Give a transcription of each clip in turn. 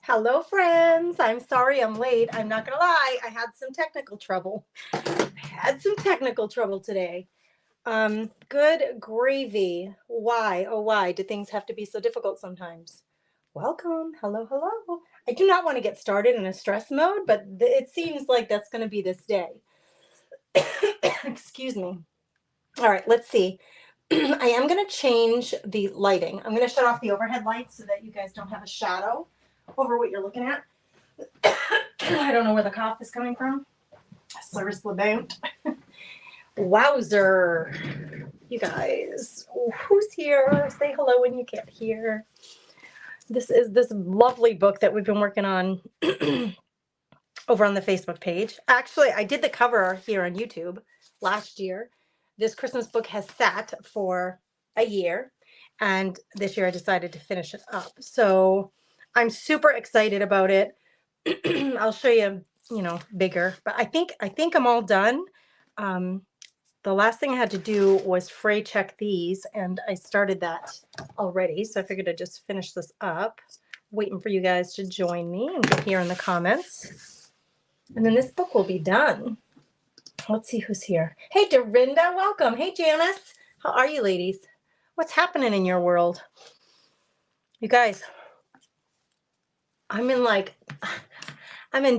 Hello, friends. I'm sorry I'm late. I'm not going to lie. I had some technical trouble. Today. Good gravy. Why? Oh, why do things have to be so difficult sometimes? Welcome. Hello, hello. I do not want to get started in a stress mode, but it seems like that's going to be this day. Excuse me. All right, let's see. I am going to change the lighting. I'm going to shut off the overhead lights so that you guys don't have a shadow over what you're looking at. I don't know where the cough is coming from. Service LeBout. Wowzer. You guys. Who's here? Say hello when you get here. This is this lovely book that we've been working on over on the Facebook page. Actually, I did the cover here on YouTube last year. This Christmas book has sat for a year, and this year I decided to finish it up. So I'm super excited about it. I'll show you, bigger, but I think I'm all done. The last thing I had to do was fray check these, and I started that already. So I figured I'd just finish this up, waiting for you guys to join me and get here in the comments. And then this book will be done. Let's see who's here. Hey, Dorinda, welcome. Hey, Janice. How are you, ladies? What's happening in your world? You guys, I'm in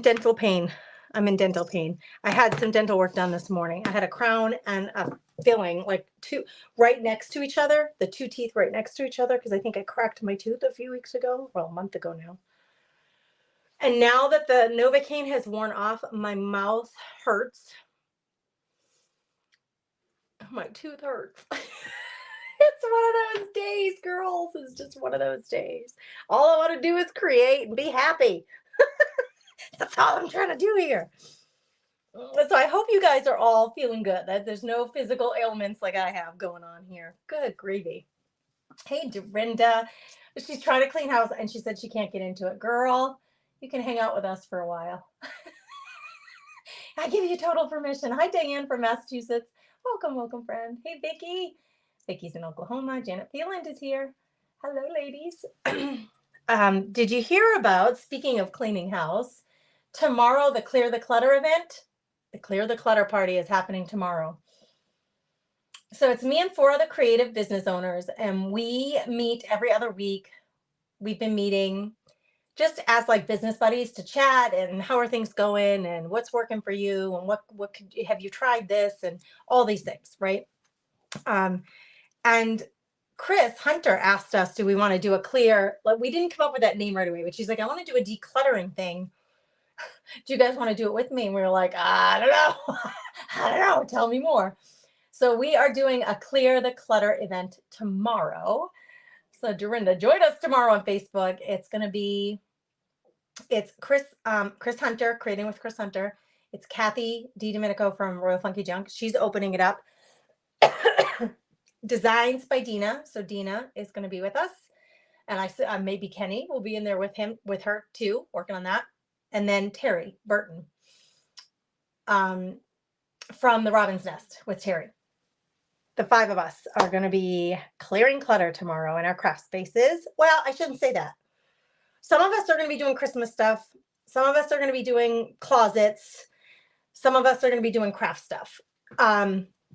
dental pain. I had some dental work done this morning. I had a crown and a filling, like two right next to each other, the two teeth right next to each other, because I think I cracked my tooth a few weeks ago, well, a month ago now. And now that the Novocaine has worn off, my mouth hurts. My tooth hurts. It's one of those days, girls. It's just one of those days. All I want to do is create and be happy. That's all I'm trying to do here. So I hope you guys are all feeling good, that there's no physical ailments like I have going on here. Good gravy. Hey, Dorinda. She's trying to clean house and she said she can't get into it. Girl, you can hang out with us for a while. I give you total permission. Hi, Diane from Massachusetts. Welcome, friend. Hey, Vicki. Vicki's in Oklahoma. Janet Phelan is here. Hello, ladies. Did you hear about, speaking of cleaning house, tomorrow, the Clear the Clutter event? The Clear the Clutter party is happening tomorrow. So it's me and four other creative business owners, and we meet every other week. We've been meeting just as like business buddies to chat and how are things going and what's working for you and what have you tried this and all these things, right? And Chris Hunter asked us, do we want to do a clear, like we didn't come up with that name right away, but she's like, I want to do a decluttering thing. Do you guys want to do it with me? And we were like, I don't know. I don't know. Tell me more. So we are doing a Clear the Clutter event tomorrow. So Dorinda, join us tomorrow on Facebook. It's Chris Hunter, Creating with Chris Hunter. It's Kathy Domenico from Royal Funky Junk. She's opening it up. Designs by Dina. So Dina is going to be with us. And I said maybe Kenny will be in there with her too, working on that. And then Terry Burton from the Robin's Nest with Terry. The five of us are going to be clearing clutter tomorrow in our craft spaces. Well, I shouldn't say that. Some of us are going to be doing Christmas stuff. Some of us are going to be doing closets. Some of us are going to be doing craft stuff.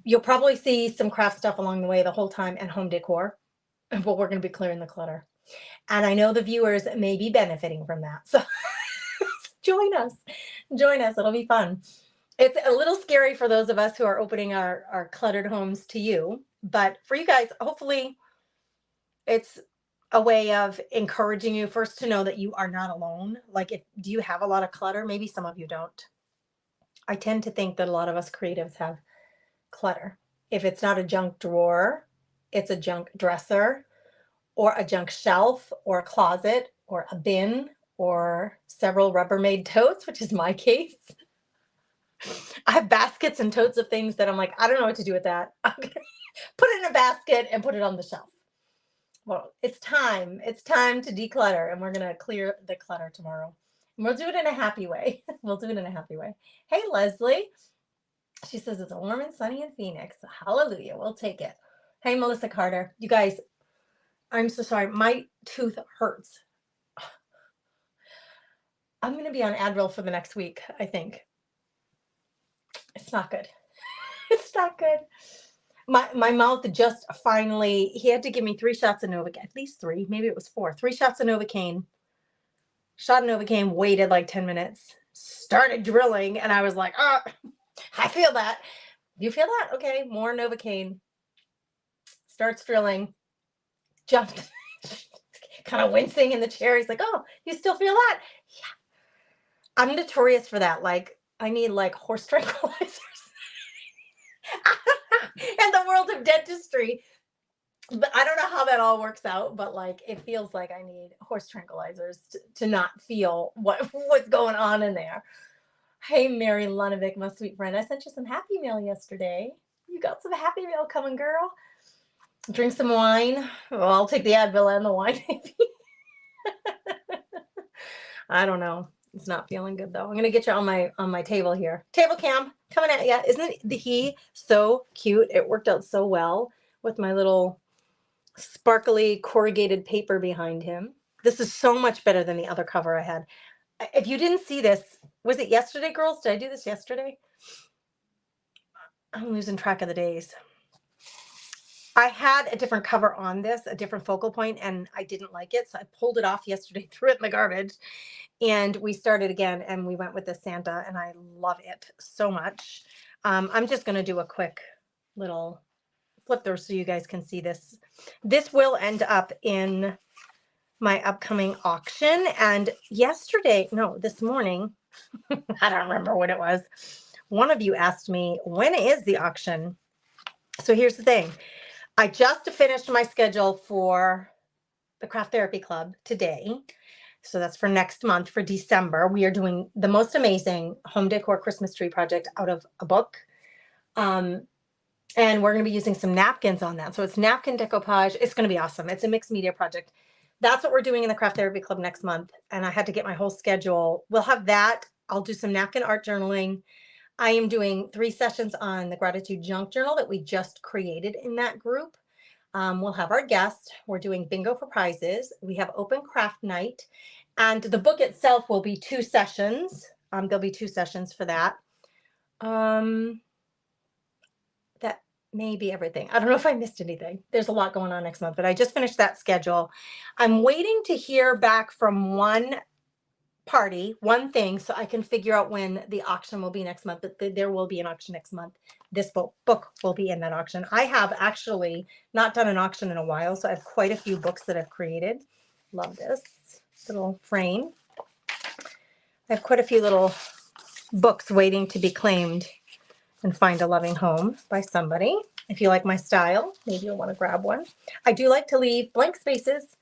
You'll probably see some craft stuff along the way the whole time and home decor, but we're going to be clearing the clutter. And I know the viewers may be benefiting from that. So join us. It'll be fun. It's a little scary for those of us who are opening our cluttered homes to you, but for you guys, hopefully it's a way of encouraging you first to know that you are not alone. Like, do you have a lot of clutter? Maybe some of you don't. I tend to think that a lot of us creatives have clutter. If it's not a junk drawer, it's a junk dresser or a junk shelf or a closet or a bin or several Rubbermaid totes, which is my case. I have baskets and totes of things that I'm like, I don't know what to do with that. I'm gonna put it in a basket and put it on the shelf. Well, it's time. It's time to declutter, and we're going to clear the clutter tomorrow. And we'll do it in a happy way. Hey, Leslie. She says it's warm and sunny in Phoenix. Hallelujah. We'll take it. Hey, Melissa Carter. You guys, I'm so sorry. My tooth hurts. I'm going to be on Advil for the next week, I think. It's not good. It's not good. My mouth just finally, he had to give me 3 shots of Novocaine, at least 3, maybe it was 4. 3 shots of Novocaine. Shot of Novocaine, waited like 10 minutes, started drilling, and I was like, oh, I feel that. You feel that? Okay, more Novocaine. Starts drilling, jumped, kind of wincing in the chair. He's like, oh, you still feel that? Yeah. I'm notorious for that. Like, I need like horse tranquilizers in the world of dentistry. But I don't know how that all works out, but like it feels like I need horse tranquilizers to not feel what's going on in there. Hey, Mary Lunovic, my sweet friend. I sent you some happy mail yesterday. You got some happy mail coming, girl. Drink some wine. Well, I'll take the Advil and the wine. I don't know. It's not feeling good though. I'm gonna get you on my table here. Table cam coming at you. Isn't he so cute? It worked out so well with my little sparkly corrugated paper behind him. This is so much better than the other cover I had. If you didn't see this, was it yesterday, girls? Did I do this yesterday? I'm losing track of the days. I had a different cover on this, a different focal point, and I didn't like it. So I pulled it off yesterday, threw it in the garbage, and we started again, and we went with the Santa, and I love it so much. I'm just going to do a quick little flip through so you guys can see this. This will end up in my upcoming auction. And this morning, I don't remember what it was. One of you asked me, when is the auction? So here's the thing. I just finished my schedule for the Craft Therapy Club today. So that's for next month, for December. We are doing the most amazing home decor Christmas tree project out of a book. And we're going to be using some napkins on that. So it's napkin decoupage. It's going to be awesome. It's a mixed media project. That's what we're doing in the Craft Therapy Club next month. And I had to get my whole schedule. We'll have that. I'll do some napkin art journaling. I am doing 3 sessions on the gratitude junk journal that we just created in that group. We'll have our guest. We're doing bingo for prizes. We have open craft night. And the book itself will be 2 sessions. There'll be 2 sessions for that. That may be everything. I don't know if I missed anything. There's a lot going on next month, but I just finished that schedule. I'm waiting to hear back from one thing, so I can figure out when the auction will be next month. But there will be an auction next month. This book will be in that auction. I have actually not done an auction in a while, so I have quite a few books that I've created. Love this little frame. I have quite a few little books waiting to be claimed and find a loving home by somebody. If you like my style, maybe you'll want to grab one. I do like to leave blank spaces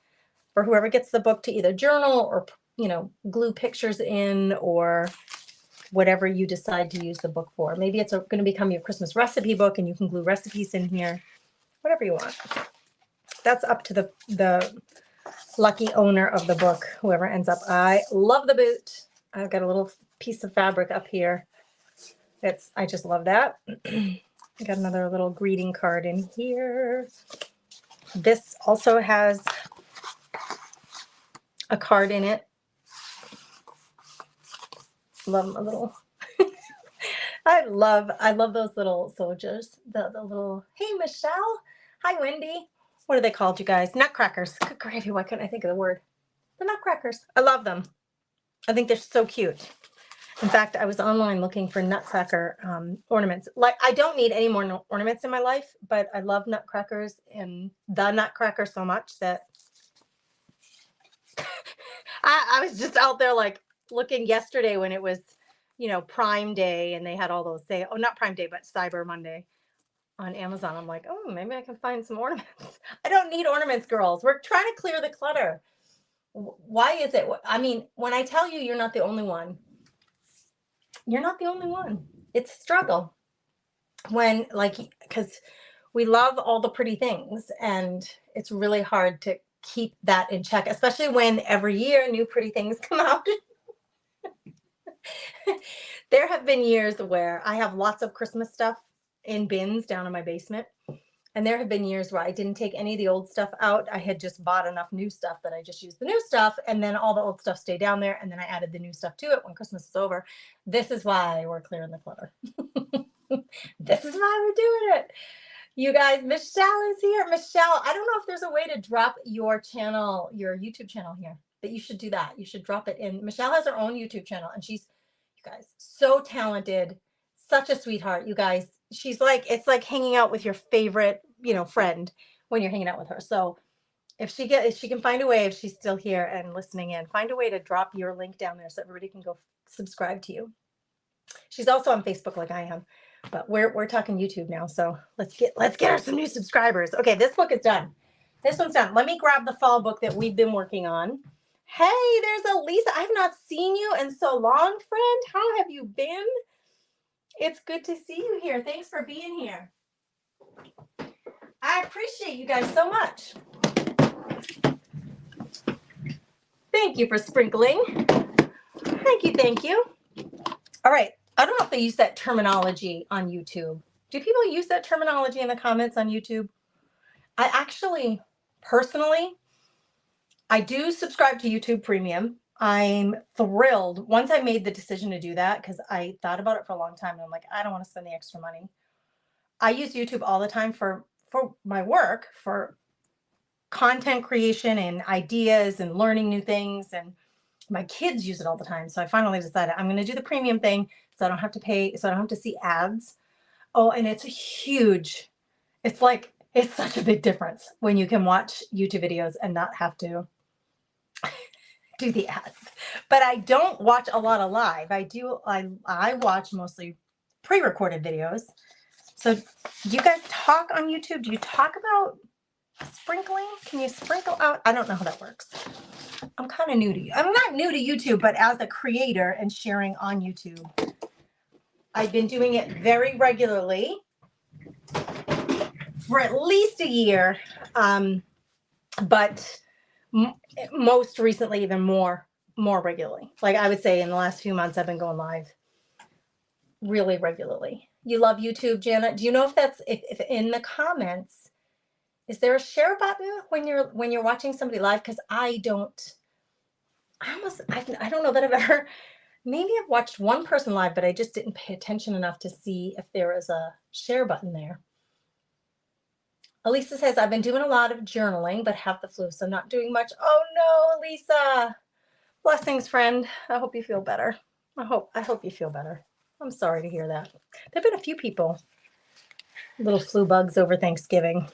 for whoever gets the book to either journal or, glue pictures in, or whatever you decide to use the book for. Maybe it's going to become your Christmas recipe book and you can glue recipes in here, whatever you want. That's up to the lucky owner of the book, whoever ends up. I love the boot. I've got a little piece of fabric up here. I just love that. I got another little greeting card in here. This also has a card in it. Love my little I love those little soldiers. The little, hey Michelle. Hi Wendy. What are they called, you guys? Nutcrackers. Good gravy, why couldn't I think of the word? The nutcrackers. I love them. I think they're so cute. In fact, I was online looking for nutcracker ornaments. Like, I don't need any more ornaments in my life, but I love nutcrackers and the nutcracker so much that I was just out there like looking yesterday when it was, Prime Day, and they had all those not Prime Day, but Cyber Monday on Amazon. I'm like, oh, maybe I can find some ornaments. I don't need ornaments, girls. We're trying to clear the clutter. Why is it? I mean, when I tell you, you're not the only one. You're not the only one. It's a struggle because we love all the pretty things, and it's really hard to keep that in check, especially when every year new pretty things come out. There have been years where I have lots of Christmas stuff in bins down in my basement, And there have been years where I didn't take any of the old stuff out. I had just bought enough new stuff that I just used the new stuff, and then all the old stuff stayed down there, and then I added the new stuff to it when Christmas is over. This is why we're clearing the clutter. This is why we're doing it. You guys, Michelle is here. Michelle, I don't know if there's a way to drop your channel, your YouTube channel here, but you should do that. You should drop it in. Michelle has her own YouTube channel, and she's, you guys, so talented, such a sweetheart. You guys, she's like, it's like hanging out with your favorite, friend when you're hanging out with her. So if she can find a way, if she's still here and listening in, find a way to drop your link down there so everybody can go subscribe to you. She's also on Facebook like I am, but we're talking YouTube now. So let's get her some new subscribers. Okay, this book is done. This one's done. Let me grab the fall book that we've been working on. Hey, there's Elisa. I have not seen you in so long, friend. How have you been? It's good to see you here. Thanks for being here. I appreciate you guys so much. Thank you for sprinkling. Thank you. All right. I don't know if they use that terminology on YouTube. Do people use that terminology in the comments on YouTube? I actually, personally, I do subscribe to YouTube Premium. I'm thrilled. Once I made the decision to do that, because I thought about it for a long time, and I'm like, I don't want to spend the extra money. I use YouTube all the time for my work, for content creation and ideas and learning new things. And my kids use it all the time. So I finally decided I'm going to do the premium thing so I don't have to pay, so I don't have to see ads. Oh, and it's huge. It's such a big difference when you can watch YouTube videos and not have to do the ads. But I don't watch a lot of live. I watch mostly pre-recorded videos. So do you guys talk on YouTube? Do you talk about sprinkling? Can you sprinkle out? I don't know how that works. I'm kind of new to you. I'm not new to YouTube, but as a creator and sharing on YouTube, I've been doing it very regularly for at least a year. But most recently, even more regularly. Like I would say in the last few months, I've been going live really regularly. You love YouTube, Janet. Do you know if that's if in the comments, is there a share button when you're watching somebody live? Because I don't know that I've ever, maybe I've watched one person live, but I just didn't pay attention enough to see if there is a share button there. Elisa says, I've been doing a lot of journaling, but have the flu, so not doing much. Oh no, Elisa. Blessings, friend. I hope you feel better. I hope you feel better. I'm sorry to hear that. There have been a few people, little flu bugs over Thanksgiving.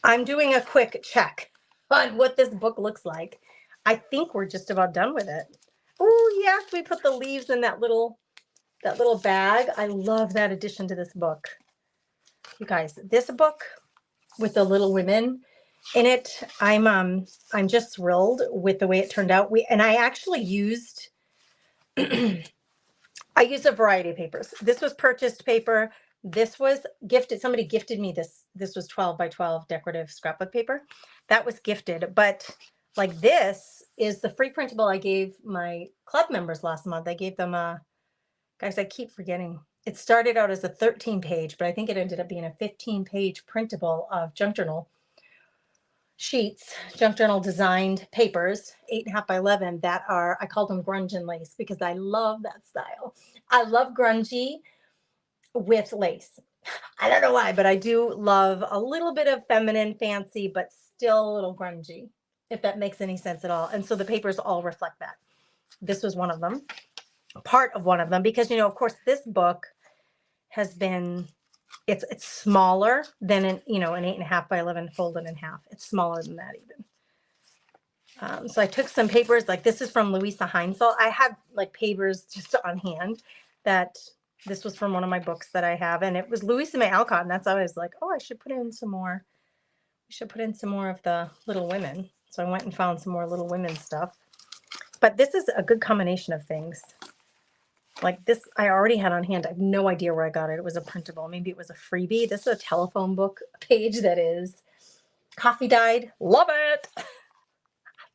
I'm doing a quick check on what this book looks like. I think we're just about done with it. Oh, yes, we put the leaves in that little bag. I love that addition to this book. You guys, this book with the Little Women in it, I'm just thrilled with the way it turned out. I actually used I used a variety of papers. This was purchased paper. This was gifted. Somebody gifted me this. This was 12 by 12 decorative scrapbook paper. That was gifted. But like this is the free printable I gave my club members last month. I gave them guys, I keep forgetting. It started out as a 13-page, but I think it ended up being a 15-page printable of junk journal sheets, junk journal designed papers, 8.5 by 11 that are, I called them grunge and lace because I love that style. I love grungy with lace. I don't know why, but I do love a little bit of feminine fancy, but still a little grungy, if that makes any sense at all. And so the papers all reflect that. This was one of them, part of one of them, because, of course, this book has been, it's smaller than an 8.5 by 11 folded in half. It's smaller than that even. So I took some papers, like this is from Louisa Heinzel. I have like papers just on hand that this was from one of my books that I have, and it was Louisa May Alcott, and that's always like, oh, I should put in some more. We should put in some more of the Little Women. So I went and found some more Little Women stuff. But this is a good combination of things. Like this, I already had on hand. I have no idea where I got it. It was a printable. Maybe it was a freebie. This is a telephone book page that is coffee dyed. Love it.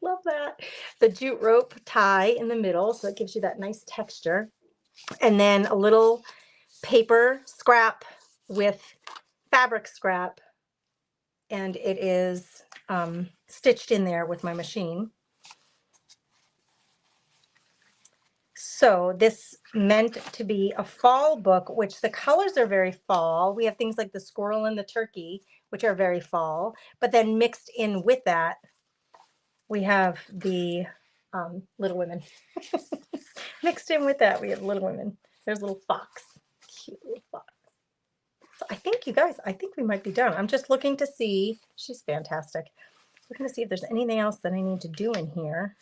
Love that. The jute rope tie in the middle. So it gives you that nice texture. And then a little paper scrap with fabric scrap and it is stitched in there with my machine. So this meant to be a fall book, which the colors are very fall. We have things like the squirrel and the turkey, which are very fall, but then mixed in with that, we have the Little Women. Mixed in with that, we have Little Women. There's a little fox, cute little fox. So I think, you guys, I think we might be done. I'm just looking to see, she's fantastic. Looking to see if there's anything else that I need to do in here.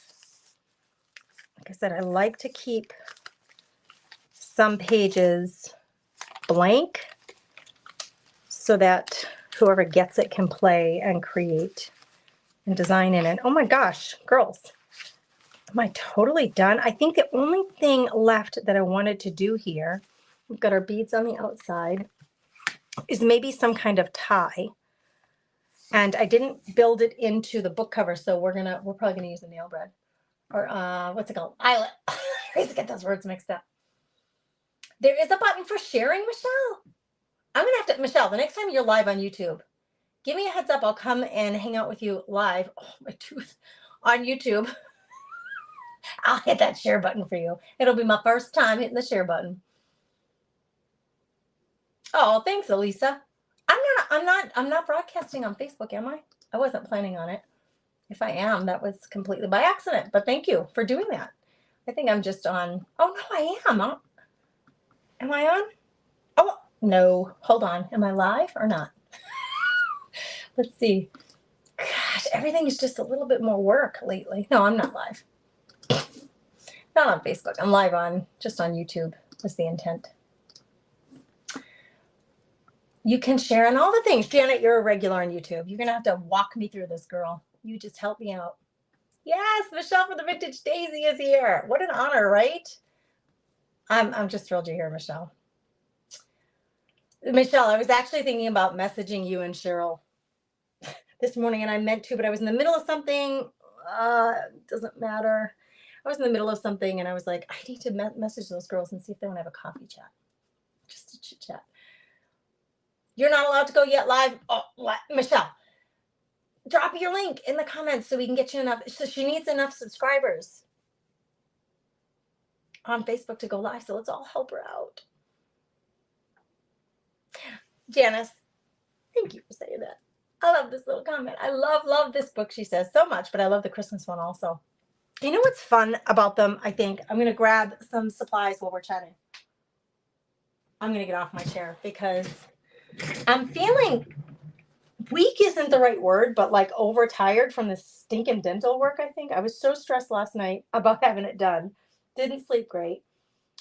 Like I said, I like to keep some pages blank so that whoever gets it can play and create and design in it. Oh my gosh, girls, am I totally done? I think the only thing left that I wanted to do here, we've got our beads on the outside, is maybe some kind of tie. And I didn't build it into the book cover, so we're probably gonna use a nail bread. Or what's it called? Eyelet. I always get those words mixed up. There is a button for sharing, Michelle. I'm gonna have to, Michelle, the next time you're live on YouTube, give me a heads up. I'll come and hang out with you live. Oh, my tooth. On YouTube. I'll hit that share button for you. It'll be my first time hitting the share button. Oh, thanks, Elisa. I'm not broadcasting on Facebook, am I? I wasn't planning on it. If I am, that was completely by accident, but thank you for doing that. I think I'm just on. Oh, no, I am. Am I on? Oh, no. Hold on. Am I live or not? Let's see. Gosh, everything is just a little bit more work lately. No, I'm not live. Not on Facebook. I'm live just on YouTube was the intent. You can share on all the things. Janet, you're a regular on YouTube. You're going to have to walk me through this, girl. You just help me out. Yes, Michelle from the Vintage Daisy is here. What an honor, right? I'm just thrilled you're here, Michelle. Michelle, I was actually thinking about messaging you and Cheryl this morning, and I meant to, but I was in the middle of something. Doesn't matter. I was in the middle of something, and I was like, I need to message those girls and see if they want to have a coffee chat. Just a chit chat. You're not allowed to go yet live. Oh, what? Michelle, drop your link in the comments so we can get you enough. So she needs enough subscribers on Facebook to go live. So let's all help her out. Janice, thank you for saying that. I love this little comment. I love this book, she says, so much, but I love the Christmas one also. You know what's fun about them? I think I'm going to grab some supplies while we're chatting. I'm going to get off my chair because I'm feeling weak isn't the right word, but like overtired from this stinking dental work, I think. I was so stressed last night about having it done. Didn't sleep great.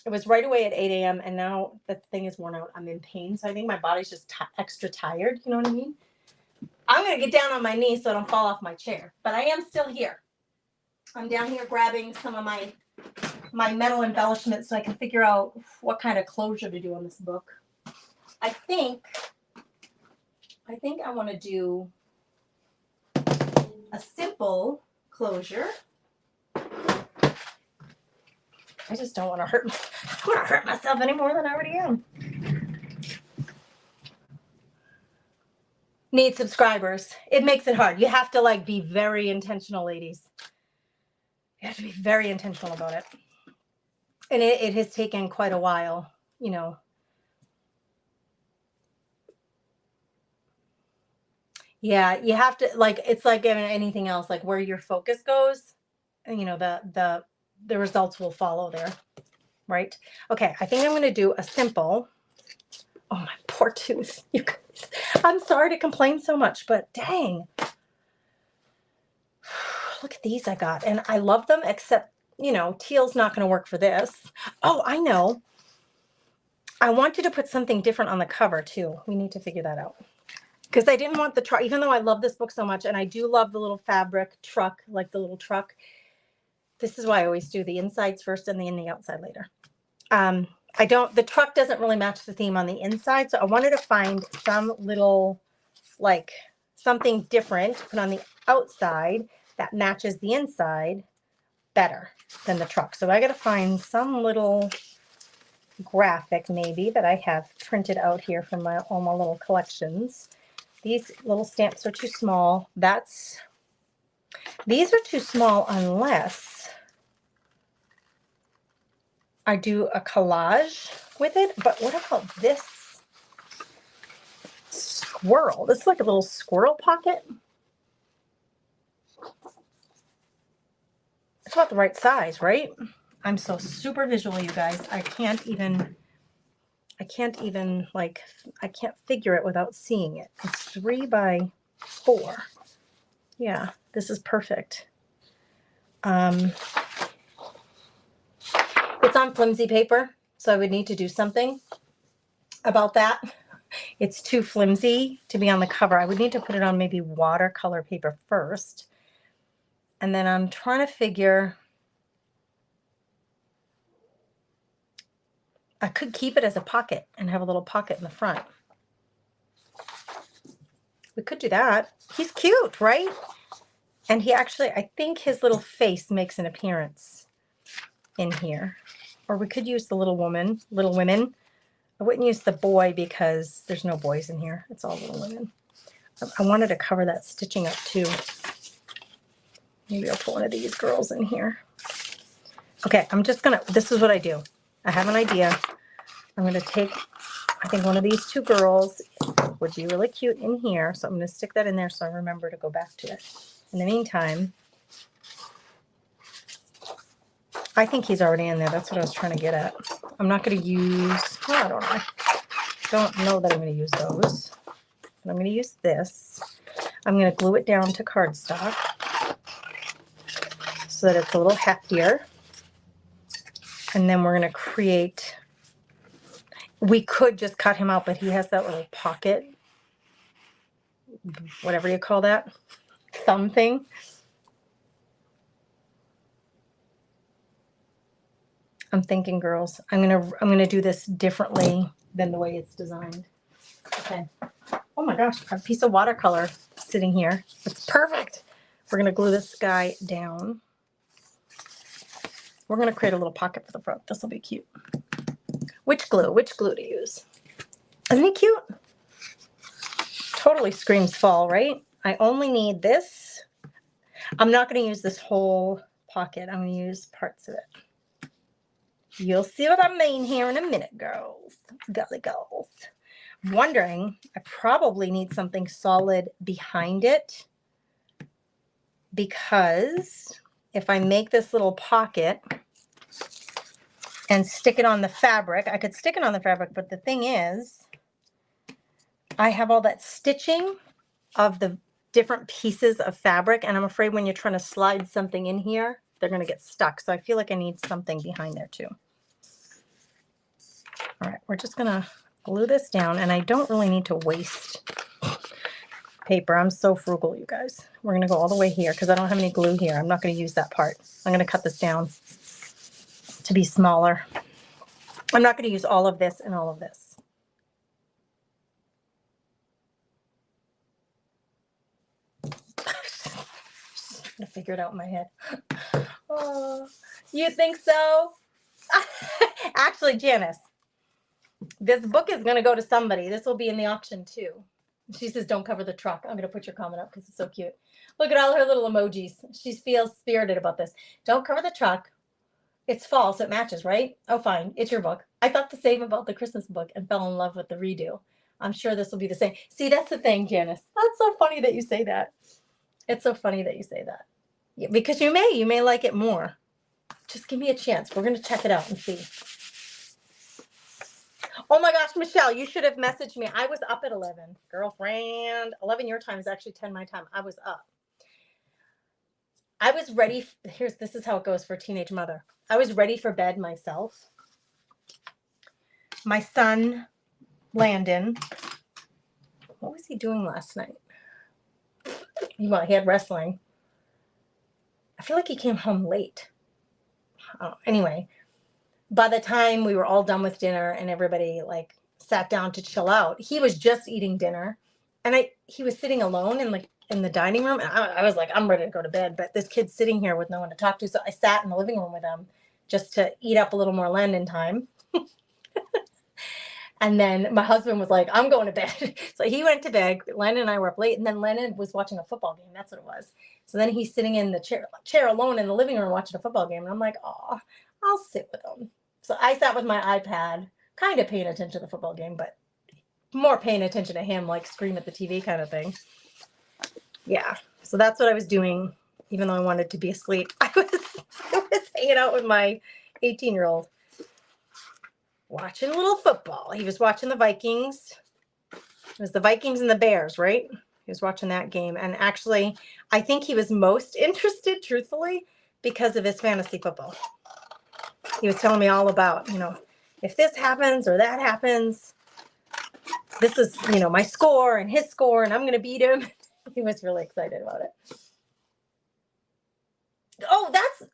It was right away at 8 a.m. and now the thing is worn out. I'm in pain. So I think my body's just extra tired. You know what I mean? I'm going to get down on my knees so I don't fall off my chair. But I am still here. I'm down here grabbing some of my metal embellishments so I can figure out what kind of closure to do on this book. I think I want to do a simple closure. I just don't want to hurt myself any more than I already am. Need subscribers. It makes it hard. You have to like be very intentional, ladies. You have to be very intentional about it. And it has taken quite a while, you know. Yeah, you have to, like, it's like anything else, like where your focus goes, you know, the results will follow there, right? Okay, I think I'm going to do a simple. Oh, my poor tooth. You guys, I'm sorry to complain so much, but dang. Look at these I got, and I love them, except, you know, teal's not going to work for this. Oh, I know. I wanted to put something different on the cover, too. We need to figure that out. Because I didn't want the truck, even though I love this book so much, and I do love the little fabric truck, like the little truck. This is why I always do the insides first and then the outside later. The truck doesn't really match the theme on the inside, so I wanted to find some little, like, something different to put on the outside that matches the inside better than the truck. So I got to find some little graphic maybe that I have printed out here from all my little collections These little stamps are too small. These are too small unless I do a collage with it. But what about this squirrel? This is like a little squirrel pocket. It's about the right size, right? I'm so super visual, you guys. I can't even like, I can't figure it without seeing it. It's 3 by 4. Yeah, this is perfect. It's on flimsy paper, so I would need to do something about that. It's too flimsy to be on the cover. I would need to put it on maybe watercolor paper first. And then I'm trying to figure, I could keep it as a pocket and have a little pocket in the front. We could do that. He's cute, right? And he actually, I think his little face makes an appearance in here. Or we could use the Little Women. I wouldn't use the boy because there's no boys in here. It's all Little Women. I wanted to cover that stitching up too. Maybe I'll put one of these girls in here. Okay, I'm just gonna, this is what I do. I have an idea. I'm gonna take, I think one of these 2 girls would be really cute in here. So I'm gonna stick that in there so I remember to go back to it. In the meantime, I think he's already in there. That's what I was trying to get at. I'm not gonna use, well, I don't know that I'm gonna use those. But I'm gonna use this. I'm gonna glue it down to cardstock so that it's a little heftier. And then we're going to create, we could just cut him out, but he has that little pocket, whatever you call that, thumb thing. I'm thinking, girls, I'm going to do this differently than the way it's designed. Okay. Oh my gosh, a piece of watercolor sitting here. It's perfect. We're going to glue this guy down. We're going to create a little pocket for the front. This will be cute. Which glue to use? Isn't he cute? Totally screams fall, right? I only need this. I'm not going to use this whole pocket. I'm going to use parts of it. You'll see what I mean here in a minute, girls. Golly girls. I'm wondering, I probably need something solid behind it because if I make this little pocket and stick it on the fabric, I could stick it on the fabric, but the thing is, I have all that stitching of the different pieces of fabric, and I'm afraid when you're trying to slide something in here, they're going to get stuck. So I feel like I need something behind there too. All right, we're just going to glue this down, and I don't really need to waste paper. I'm so frugal, you guys. We're going to go all the way here because I don't have any glue here. I'm not going to use that part. I'm going to cut this down to be smaller. I'm not going to use all of this and all of this. Just trying to figure it out in my head. Oh, you think so? Actually, Janice, this book is going to go to somebody. This will be in the auction too. She says, don't cover the truck. I'm going to put your comment up because it's so cute. Look at all her little emojis. She feels spirited about this. Don't cover the truck. It's fall, so it matches, right? Oh, fine. It's your book. I thought the same about the Christmas book and fell in love with the redo. I'm sure this will be the same. See, that's the thing, Janice. That's so funny that you say that. It's so funny that you say that. Yeah, because you may like it more. Just give me a chance. We're going to check it out and see. Oh my gosh, Michelle, you should have messaged me. I was up at 11. Girlfriend, 11 your time is actually 10 my time. I was up. I was ready. This is how it goes for a teenage mother. I was ready for bed myself. My son, Landon, what was he doing last night? He had wrestling. I feel like he came home late. Anyway, by the time we were all done with dinner and everybody like sat down to chill out, he was just eating dinner, and he was sitting alone in the dining room, and I was like, I'm ready to go to bed, but this kid's sitting here with no one to talk to, so I sat in the living room with him just to eat up a little more Landon time. And then my husband was like, I'm going to bed. So he went to bed. Lennon and I were up late. And then Lennon was watching a football game. That's what it was. So then he's sitting in the chair alone in the living room watching a football game. And I'm like, oh, I'll sit with him. So I sat with my iPad, kind of paying attention to the football game, but more paying attention to him, like scream at the TV kind of thing. Yeah. So that's what I was doing, even though I wanted to be asleep. I was hanging out with my 18-year-old, watching a little football. He was watching the Vikings. It was the Vikings and the Bears, right? He was watching that game. And actually, I think he was most interested, truthfully, because of his fantasy football. He was telling me all about, if this happens or that happens, this is, my score and his score, and I'm going to beat him. He was really excited about it. Oh,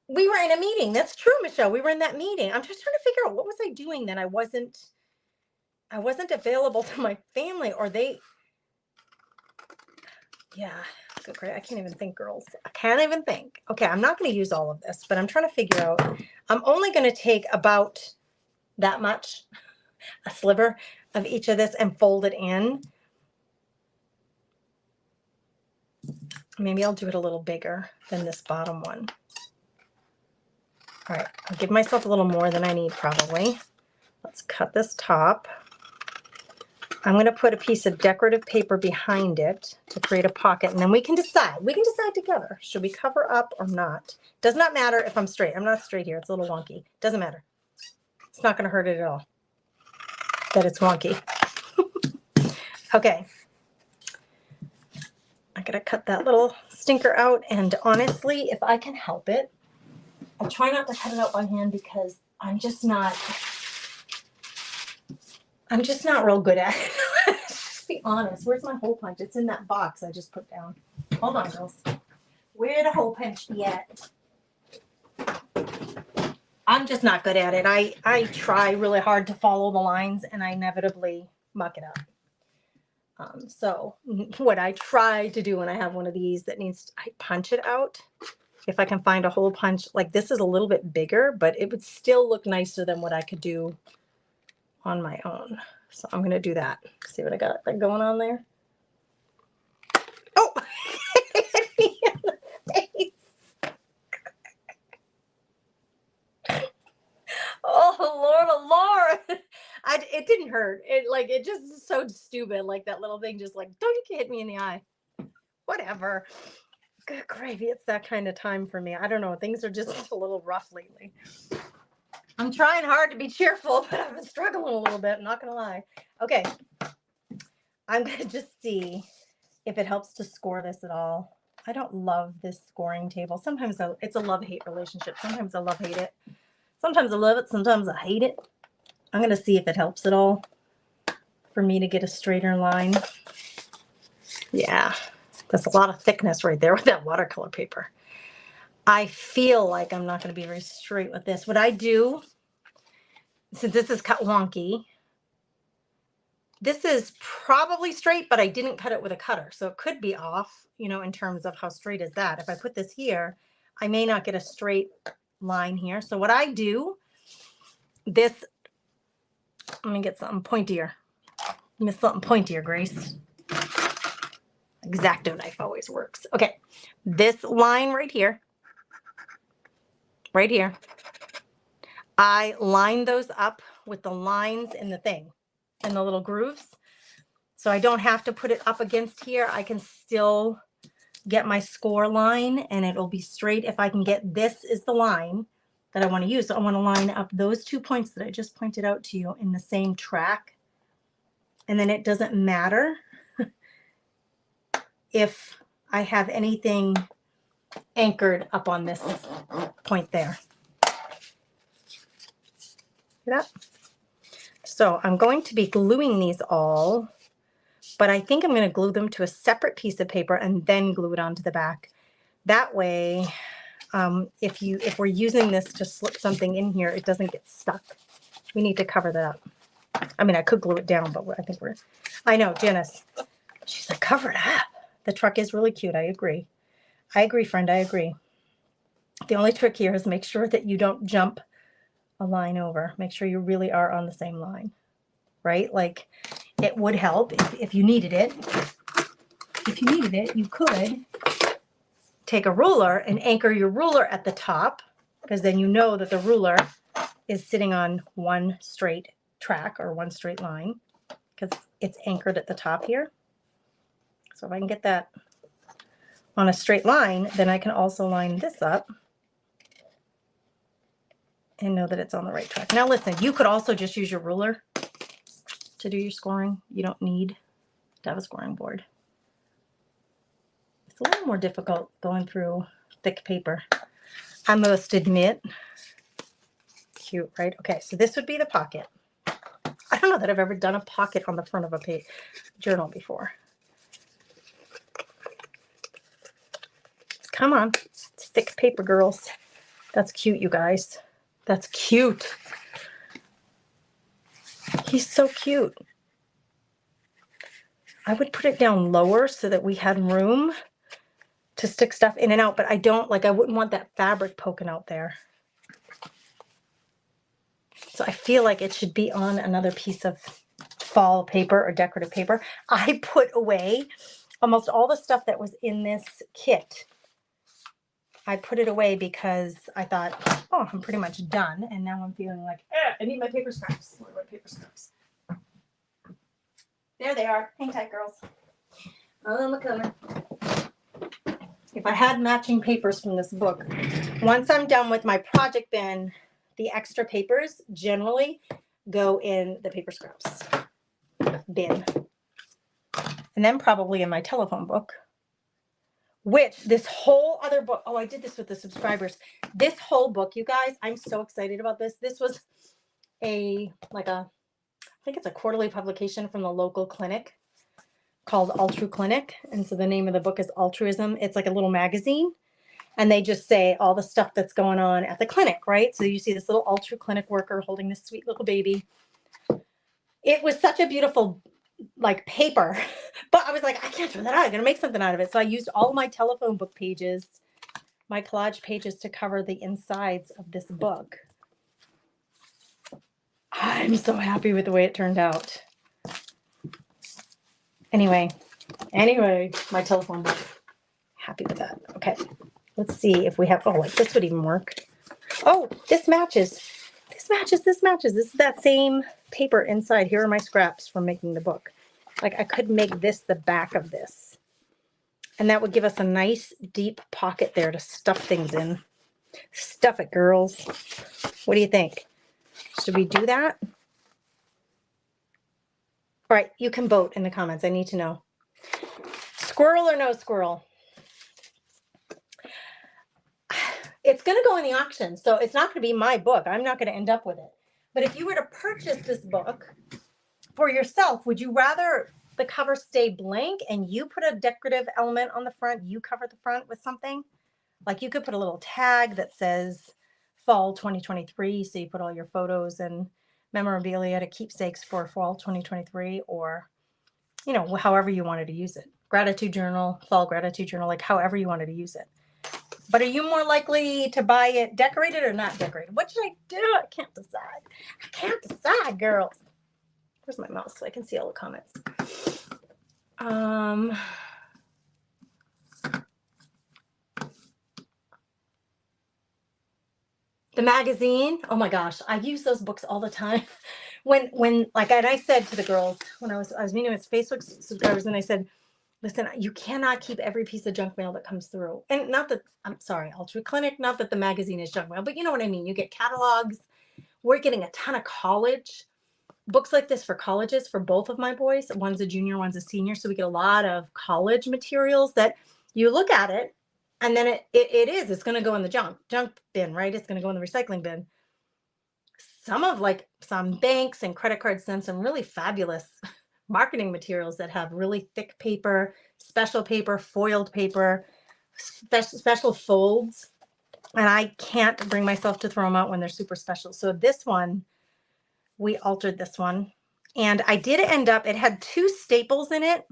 we were in a meeting. That's true, Michelle. We were in that meeting. I'm just trying to figure out, what was I doing that I wasn't available to my family, or they, yeah, good, great. I can't even think, girls. I can't even think. Okay, I'm not going to use all of this, but I'm trying to figure out, I'm only going to take about that much, a sliver of each of this, and fold it in. Maybe I'll do it a little bigger than this bottom one. All right, I'll give myself a little more than I need probably. Let's cut this top. I'm going to put a piece of decorative paper behind it to create a pocket, and then we can decide. We can decide together. Should we cover up or not? Does not matter if I'm straight. I'm not straight here. It's a little wonky. Doesn't matter. It's not going to hurt it at all that it's wonky. Okay. I got to cut that little stinker out, and honestly, if I can help it, I try not to cut it out by hand because I'm just not real good at it. Just be honest. Where's my hole punch? It's in that box I just put down. Hold on, girls. Where'd the hole punch be at? I'm just not good at it. I try really hard to follow the lines, and I inevitably muck it up. So what I try to do when I have one of these that needs, I punch it out. If I can find a hole punch, like this is a little bit bigger, but it would still look nicer than what I could do on my own. So I'm going to do that. See what I got going on there? Oh, hit me in the face. Oh, Lord. It didn't hurt. It just is so stupid. Like that little thing just like, don't you hit me in the eye. Whatever. Good gravy. It's that kind of time for me. I don't know. Things are just a little rough lately. I'm trying hard to be cheerful, but I've been struggling a little bit. I'm not going to lie. Okay. I'm going to just see if it helps to score this at all. I don't love this scoring table. Sometimes it's a love-hate relationship. Sometimes I love-hate it. Sometimes I love it. Sometimes I hate it. I'm going to see if it helps at all for me to get a straighter line. Yeah, that's a lot of thickness right there with that watercolor paper. I feel like I'm not going to be very straight with this. What I do, since this is cut wonky, this is probably straight, but I didn't cut it with a cutter. So it could be off, in terms of how straight is that. If I put this here, I may not get a straight line here. So what I do, let me get something pointier. Miss something pointier, Grace. X-Acto knife always works. Okay, this line right here, I line those up with the lines in the thing, and the little grooves. So I don't have to put it up against here. I can still get my score line, and it'll be straight if I can get, this is the line that I want to use. So I want to line up those 2 points that I just pointed out to you in the same track. And then it doesn't matter if I have anything anchored up on this point there. See that? So I'm going to be gluing these all, but I think I'm going to glue them to a separate piece of paper and then glue it onto the back. That way, if we're using this to slip something in here, it doesn't get stuck. We need to cover that up. I mean, I could glue it down, but I know, Janice, she's like, cover it up. The truck is really cute. I agree. Friend. I agree. The only trick here is make sure that you don't jump a line over. Make sure you really are on the same line. right? Like it would help if you needed it. If you needed it, you could take a ruler and anchor your ruler at the top, because then you know that the ruler is sitting on one straight track or one straight line because it's anchored at the top here. So if I can get that on a straight line, then I can also line this up and know that it's on the right track. Now listen, you could also just use your ruler to do your scoring. You don't need to have a scoring board. It's a little more difficult going through thick paper, I must admit. Cute, right? Okay, so this would be the pocket. I don't know that I've ever done a pocket on the front of a journal before. Come on, it's thick paper, girls. That's cute, you guys. That's cute. He's so cute. I would put it down lower so that we had room to stick stuff in and out, but I wouldn't want that fabric poking out there. So I feel like it should be on another piece of fall paper or decorative paper. I put away almost all the stuff that was in this kit. I put it away because I thought, oh, I'm pretty much done. And now I'm feeling like, I need my paper scraps. Where are my paper scraps? There they are. Hang tight, girls. Oh, I'm coming. If I had matching papers from this book, once I'm done with my project bin, the extra papers generally go in the paper scraps bin. And then probably in my telephone book, which this whole other book, oh, I did this with the subscribers. This whole book, you guys, I'm so excited about this. This was I think it's a quarterly publication from the local clinic called Altru Clinic. And so the name of the book is Altruism. It's like a little magazine. And they just say all the stuff that's going on at the clinic, right? So you see this little Altru Clinic worker holding this sweet little baby. It was such a beautiful paper, but I was like, I can't throw that out. I'm going to make something out of it. So I used all my telephone book pages, my collage pages, to cover the insides of this book. I'm so happy with the way it turned out. Anyway, my telephone book. Happy with that. Okay, let's see if we have, this would even work. Oh, this matches. This matches. This is that same paper inside. Here are my scraps from making the book. I could make this the back of this. And that would give us a nice deep pocket there to stuff things in. Stuff it, girls. What do you think? Should we do that? All right, you can vote in the comments. I need to know. Squirrel or no squirrel? It's going to go in the auction, so it's not going to be my book. I'm not going to end up with it. But if you were to purchase this book for yourself, would you rather the cover stay blank and you put a decorative element on the front, you cover the front with something? Like you could put a little tag that says fall 2023, so you put all your photos and memorabilia to keepsakes for fall 2023, or however you wanted to use it. Gratitude journal, fall gratitude journal, however you wanted to use it. But are you more likely to buy it decorated or not decorated? What should I do? I can't decide, girls. Where's my mouse so I can see all the comments? The magazine. Oh my gosh, I use those books all the time. When and I said to the girls when I was meeting with Facebook subscribers, and I said, listen, you cannot keep every piece of junk mail that comes through. And not that, I'm sorry, Altru Clinic, not that the magazine is junk mail, but you know what I mean. You get catalogs. We're getting a ton of college books like this for colleges for both of my boys. One's a junior, one's a senior. So we get a lot of college materials that you look at it, and then it's going to go in the junk bin, right? It's going to go in the recycling bin. Some banks and credit cards send some really fabulous marketing materials that have really thick paper, special paper, foiled paper, special folds. And I can't bring myself to throw them out when they're super special. So this one, we altered this one. And I did end up, it had two staples in it.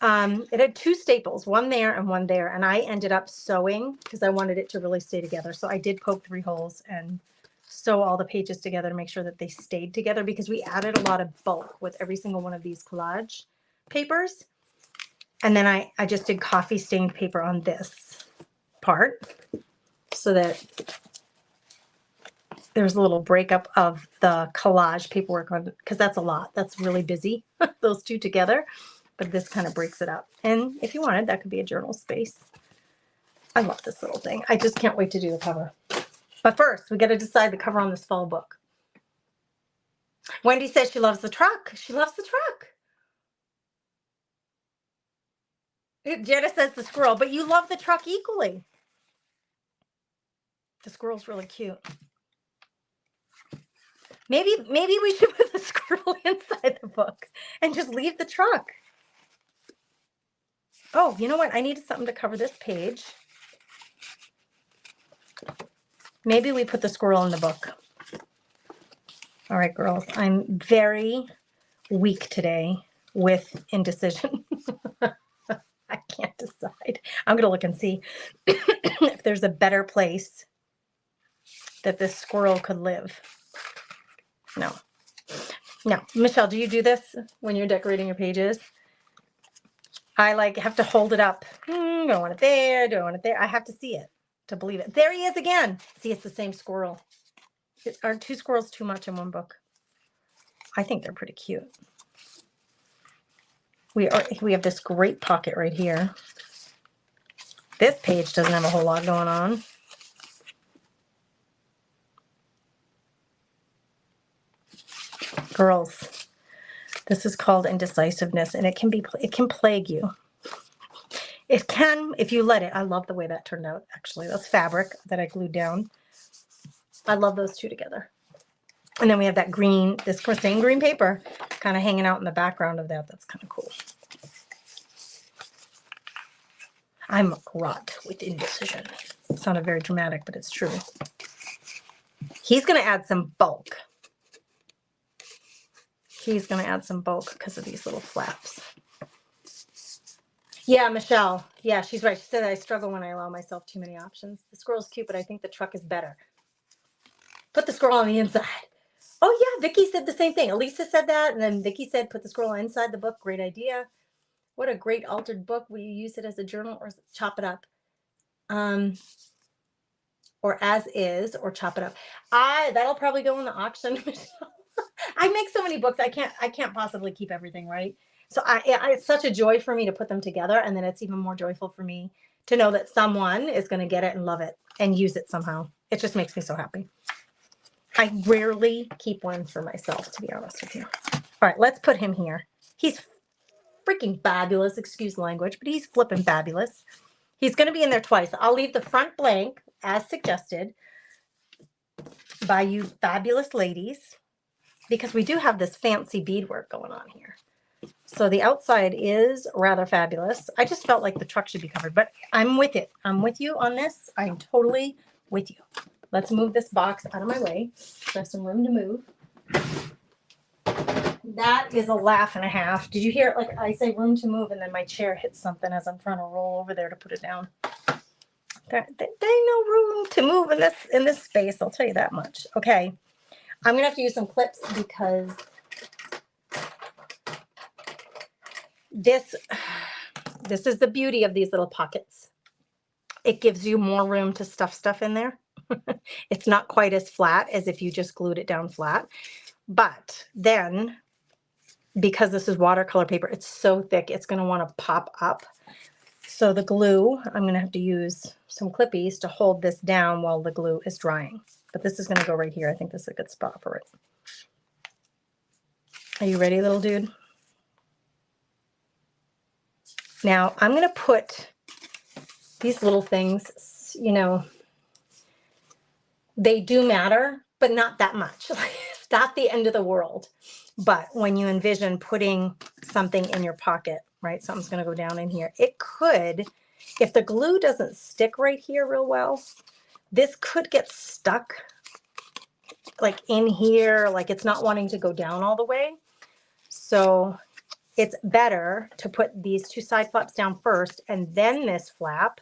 It had two staples, one there and one there. And I ended up sewing because I wanted it to really stay together. So I did poke 3 holes and sew all the pages together to make sure that they stayed together, because we added a lot of bulk with every single one of these collage papers. And then I just did coffee stained paper on this part so that there's a little breakup of the collage paperwork on, because that's a lot. That's really busy, those two together. But this kind of breaks it up. And if you wanted, that could be a journal space. I love this little thing. I just can't wait to do the cover. But first, we got to decide the cover on this fall book. Wendy says she loves the truck. She loves the truck. Jenna says the squirrel, but you love the truck equally. The squirrel's really cute. Maybe we should put the squirrel inside the book and just leave the truck. Oh, you know what? I needed something to cover this page. Maybe we put the squirrel in the book. All right, girls, I'm very weak today with indecision. I can't decide. I'm going to look and see if there's a better place that this squirrel could live. No. Michelle, do you do this when you're decorating your pages? I like have to hold it up. Do I want it there? Do I want it there? I have to see it to believe it. There he is again. See, it's the same squirrel. Are two squirrels too much in one book? I think they're pretty cute. We have this great pocket right here. This page doesn't have a whole lot going on. Girls, this is called indecisiveness, and it can plague you. It can if you let it. I love the way that turned out, actually. That's fabric that I glued down. I love those two together. And then we have that green, this same green paper kind of hanging out in the background of that. That's kind of cool. I'm a rot with indecision. It sounded very dramatic, but it's true. He's going to add some bulk. He's going to add some bulk because of these little flaps. Yeah, Michelle. Yeah, she's right. She said I struggle when I allow myself too many options. The squirrel's cute, but I think the truck is better. Put the squirrel on the inside. Oh, yeah, Vicky said the same thing. Elisa said that, and then Vicky said put the squirrel inside the book. Great idea. What a great altered book. Will you use it as a journal or chop it up? Or as is, or chop it up. That'll probably go in the auction. I make so many books. I can't possibly keep everything, right? So it's such a joy for me to put them together, and then it's even more joyful for me to know that someone is going to get it and love it and use it somehow. It just makes me so happy. I rarely keep one for myself, to be honest with you. All right, let's put him here. He's freaking fabulous, excuse the language, but he's flipping fabulous. He's going to be in there twice. I'll leave the front blank as suggested by you fabulous ladies, because we do have this fancy beadwork going on here. So the outside is rather fabulous. I just felt like the truck should be covered, but I'm with it. I'm with you on this. I'm totally with you. Let's move this box out of my way. So I have some room to move. That is a laugh and a half. Did you hear it? Like I say room to move, and then my chair hits something as I'm trying to roll over there to put it down. There ain't no room to move in this space. I'll tell you that much. Okay. I'm going to have to use some clips because this is the beauty of these little pockets. It gives you more room to stuff stuff in there. It's not quite as flat as if you just glued it down flat. But then, because this is watercolor paper, it's so thick, it's going to want to pop up. So the glue, I'm going to have to use some clippies to hold this down while the glue is drying. But this is going to go right here. I think this is a good spot for it. Are you ready, little dude? Now, I'm going to put these little things, you know, they do matter, but not that much. It's not the end of the world. But when you envision putting something in your pocket, right, something's going to go down in here. It could, if the glue doesn't stick right here real well, this could get stuck like in here, like it's not wanting to go down all the way. So it's better to put these two side flaps down first and then this flap,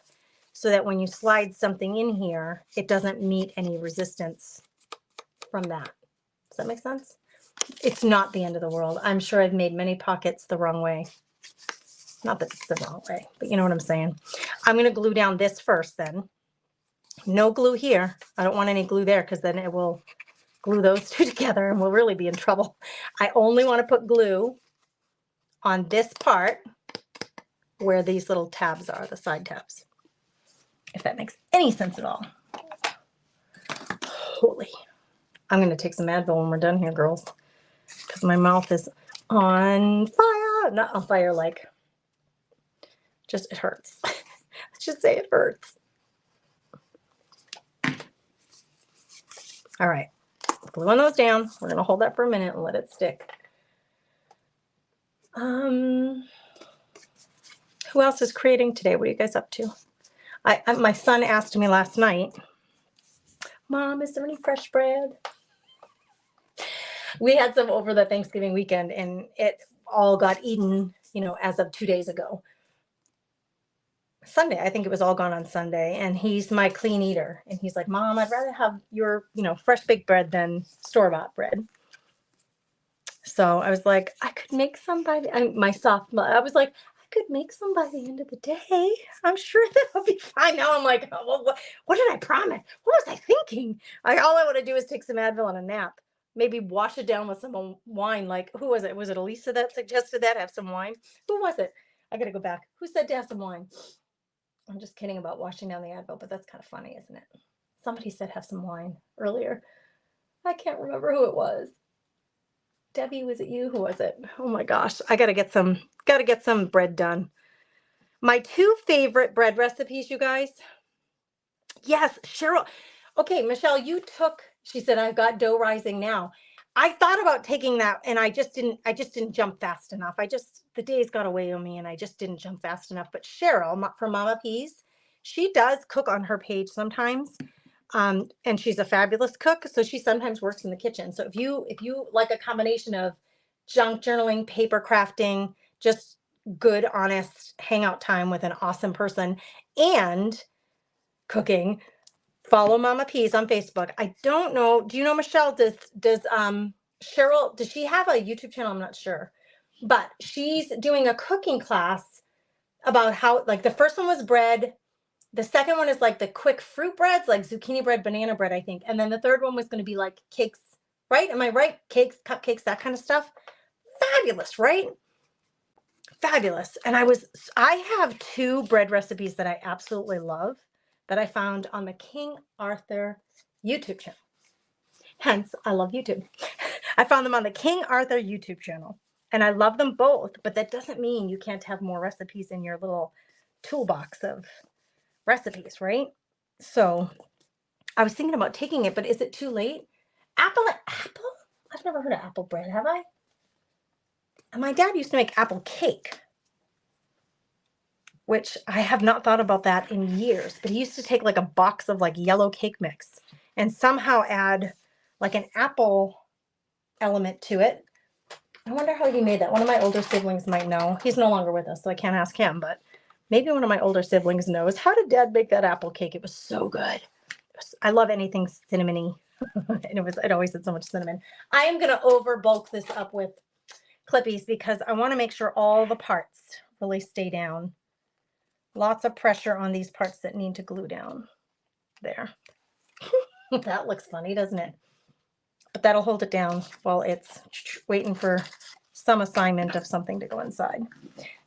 so that when you slide something in here, it doesn't meet any resistance from that. Does that make sense? It's not the end of the world. I'm sure I've made many pockets the wrong way. Not that it's the wrong way, but you know what I'm saying. I'm going to glue down this first then. No glue here. I don't want any glue there because then it will glue those two together and we'll really be in trouble. I only want to put glue on this part where these little tabs are, the side tabs. If that makes any sense at all. Holy. I'm going to take some Advil when we're done here, girls, because my mouth is on fire. Not on fire, like, just it hurts. Let's just say it hurts. All right, gluing those down. We're going to hold that for a minute and let it stick. Who else is creating today? What are you guys up to? My son asked me last night, Mom, is there any fresh bread? We had some over the Thanksgiving weekend and it all got eaten, you know, as of 2 days ago. Sunday, I think it was all gone on Sunday, and he's my clean eater. And he's like, Mom, I'd rather have your, you know, fresh baked bread than store-bought bread. So I was like, I could make some by the, I was like, I could make some by the end of the day. I'm sure that'll be fine. Now I'm like, oh, well, what did I promise? What was I thinking? All I want to do is take some Advil and a nap. Maybe wash it down with some wine. Like, who was it? Was it Elisa that suggested that? Have some wine? Who was it? I got to go back. Who said to have some wine? I'm just kidding about washing down the Advil, but that's kind of funny, isn't it? Somebody said have some wine earlier. I can't remember who it was. Debbie, was it you? Who was it? Oh my gosh. I got to get some bread done. My 2 favorite bread recipes, you guys. Yes, Cheryl. Okay, Michelle, she said, I've got dough rising now. I thought about taking that and I just didn't jump fast enough. The days got away on me and I just didn't jump fast enough. But Cheryl from Mama Peas, she does cook on her page sometimes. And she's a fabulous cook. So she sometimes works in the kitchen. So if you like a combination of junk journaling, paper crafting, just good, honest hangout time with an awesome person and cooking, follow Mama Peas on Facebook. I don't know. Do you know Michelle? Does Cheryl, does she have a YouTube channel? I'm not sure. But she's doing a cooking class about how, like, the first one was bread. The second one is like the quick fruit breads, like zucchini bread, banana bread, I think. And then the third one was going to be like cakes, right? Am I right? Cakes, cupcakes, that kind of stuff. Fabulous, right? Fabulous. And I have 2 bread recipes that I absolutely love that I found on the King Arthur YouTube channel. Hence, I love YouTube. I found them on the King Arthur YouTube channel and I love them both, but that doesn't mean you can't have more recipes in your little toolbox of recipes, right? So I was thinking about taking it, but is it too late? Apple? I've never heard of apple bread, have I? And my dad used to make apple cake, which I have not thought about that in years, but he used to take like a box of like yellow cake mix and somehow add like an apple element to it. I wonder how he made that. One of my older siblings might know. He's no longer with us, so I can't ask him, but maybe one of my older siblings knows. How did Dad make that apple cake? It was so good. I love anything cinnamony. And it always had so much cinnamon. I am going to over bulk this up with Clippies because I want to make sure all the parts really stay down. Lots of pressure on these parts that need to glue down. There. That looks funny, doesn't it? But that'll hold it down while it's waiting for some assignment of something to go inside.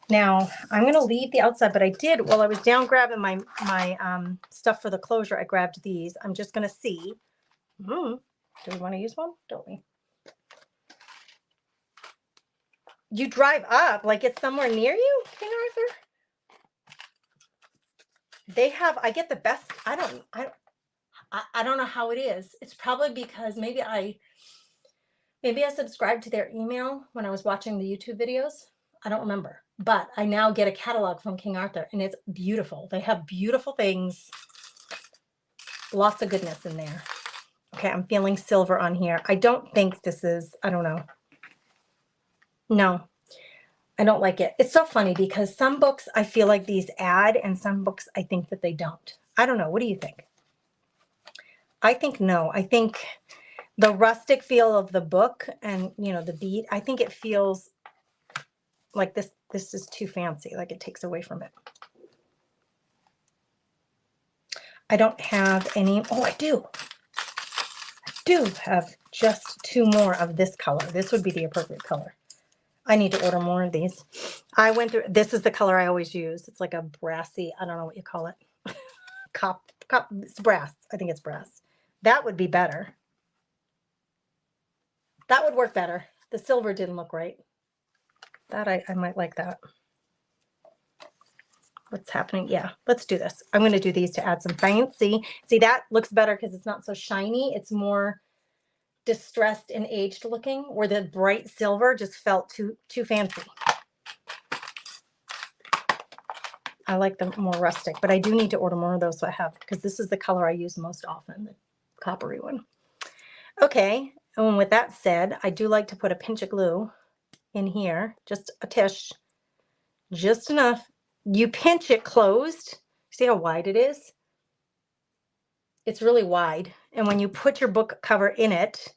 Now, I'm going to leave the outside, but I did, while I was down grabbing my stuff for the closure, I grabbed these. I'm just going to see. Do we want to use one? Don't we? You drive up, like it's somewhere near you, King Arthur? They have, I get the best, I don't know how it is. It's probably because maybe I subscribed to their email when I was watching the YouTube videos. I don't remember, but I now get a catalog from King Arthur and it's beautiful. They have beautiful things. Lots of goodness in there. Okay, I'm feeling silver on here. I don't think this is, I don't know. No, I don't like it. It's so funny because some books I feel like these add and some books I think that they don't. I don't know. What do you think? I think no. I think the rustic feel of the book and, you know, the bead, I think it feels like this is too fancy, like it takes away from it. I don't have any, oh, I do have just 2 more of this color. This would be the appropriate color. I need to order more of these. I went through, this is the color I always use. It's like a brassy, I don't know what you call it. It's brass. I think it's brass. That would be better. That would work better. The silver didn't look right. That I might like that. What's happening? Yeah, let's do this. I'm going to do these to add some fancy. See, that looks better because it's not so shiny. It's more distressed and aged looking, where the bright silver just felt too fancy. I like them more rustic, but I do need to order more of those so I have, because this is the color I use most often, the coppery one. Okay, and with that said, I do like to put a pinch of glue in here, just a tish, just enough. You pinch it closed. See how wide it is? It's really wide. And when you put your book cover in it,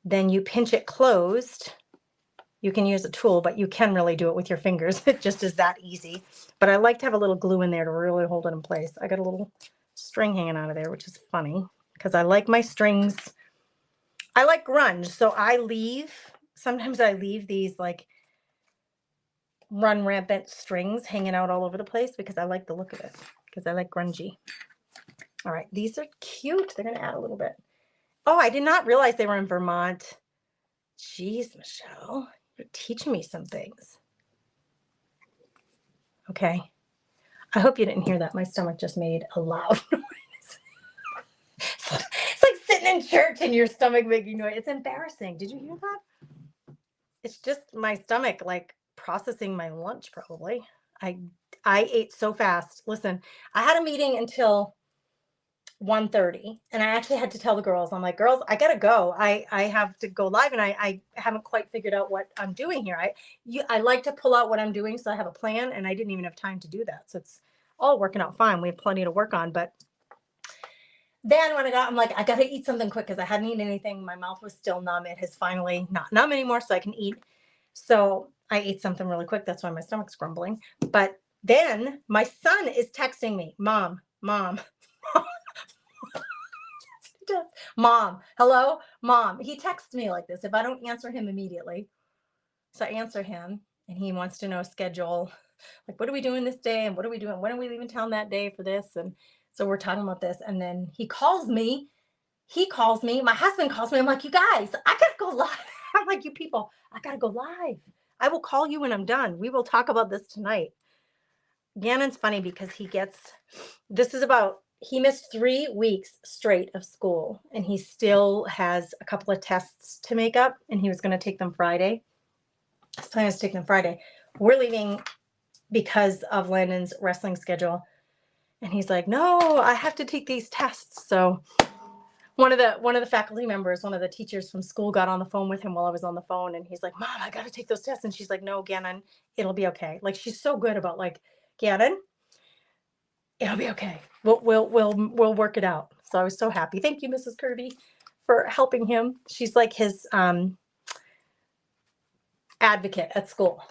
then you pinch it closed. You can use a tool, but you can really do it with your fingers. It just is that easy. But I like to have a little glue in there to really hold it in place. I got a little string hanging out of there, which is funny because I like my strings. I like grunge, so sometimes I leave these like run rampant strings hanging out all over the place because I like the look of it, because I like grungy. All right, these are cute. They're going to add a little bit. Oh, I did not realize they were in Vermont. Jeez, Michelle, you're teaching me some things. Okay. I hope you didn't hear that. My stomach just made a loud noise. It's like sitting in church and your stomach making noise. It's embarrassing. Did you hear that? It's just my stomach like processing my lunch probably. I ate so fast. Listen, I had a meeting until 1:30, and I actually had to tell the girls, I'm like, girls, I gotta go. I have to go live, and I haven't quite figured out what I'm doing here. I like to pull out what I'm doing so I have a plan, and I didn't even have time to do that. So it's all working out fine. We have plenty to work on. But then when I'm like, I gotta eat something quick because I hadn't eaten anything. My mouth was still numb. It has finally not numb anymore, so I can eat. So I ate something really quick. That's why my stomach's grumbling. But then my son is texting me, Mom. Mom, hello, Mom. He texts me like this if I don't answer him immediately. So I answer him, and he wants to know schedule. Like, what are we doing this day? And what are we doing? When are we leaving town that day for this? And so we're talking about this. And then he calls me. My husband calls me. I'm like, you guys, I gotta go live. I'm like, you people, I gotta go live. I will call you when I'm done. We will talk about this tonight. Gannon's funny because he missed 3 weeks straight of school, and he still has a couple of tests to make up, and he was going to take them Friday. His plan is to take them Friday. We're leaving because of Landon's wrestling schedule, and he's like, no, I have to take these tests. So one of the faculty members, one of the teachers from school, got on the phone with him while I was on the phone, and he's like, Mom, I got to take those tests. And she's like, no, Gannon, it'll be okay. Like, she's so good about like, Gannon, it'll be okay. We'll work it out. So I was so happy. Thank you, Mrs. Kirby, for helping him. She's like his advocate at school,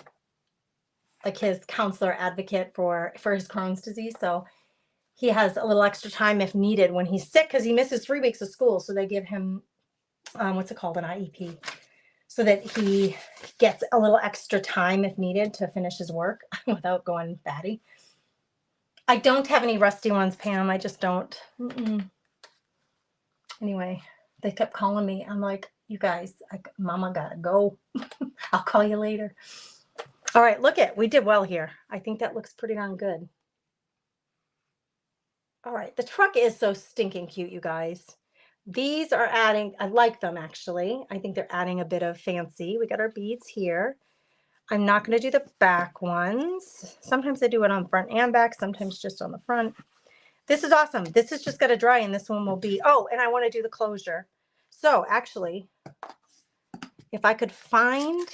like his counselor advocate for his Crohn's disease. So he has a little extra time if needed when he's sick, because he misses 3 weeks of school. So they give him what's it called, an IEP, so that he gets a little extra time if needed to finish his work without going batty. I don't have any rusty ones, Pam. I just don't. Anyway, they kept calling me. I'm like, you guys, Mama gotta go. I'll call you later. All right, we did well here. I think that looks pretty darn good. All right, the truck is so stinking cute, you guys. These are adding, I like them actually. I think they're adding a bit of fancy. We got our beads here. I'm not going to do the back ones. Sometimes I do it on front and back, sometimes just on the front. This is awesome. This is just got to dry, and this one will be, oh, and I want to do the closure. So actually, if I could find,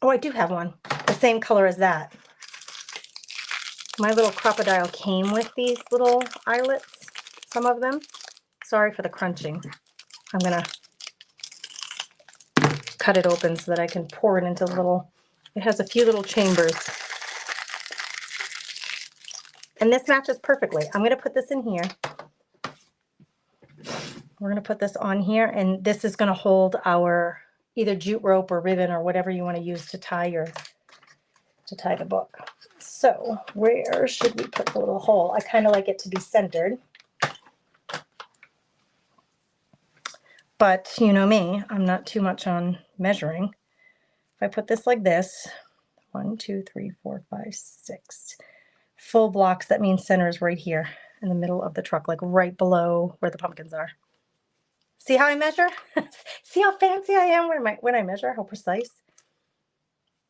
oh, I do have one, the same color as that. My little crocodile came with these little eyelets. some of them. Sorry for the crunching. I'm gonna cut it open so that I can pour it into little, it has a few little chambers. And this matches perfectly. I'm gonna put this in here. We're gonna put this on here, and this is gonna hold our either jute rope or ribbon or whatever you wanna use to tie the book. So where should we put the little hole? I kind of like it to be centered. But you know me, I'm not too much on measuring. If I put this like this, 1, 2, 3, 4, 5, 6 full blocks, that means center is right here in the middle of the truck, like right below where the pumpkins are. See how I measure? See how fancy I am when I measure, how precise?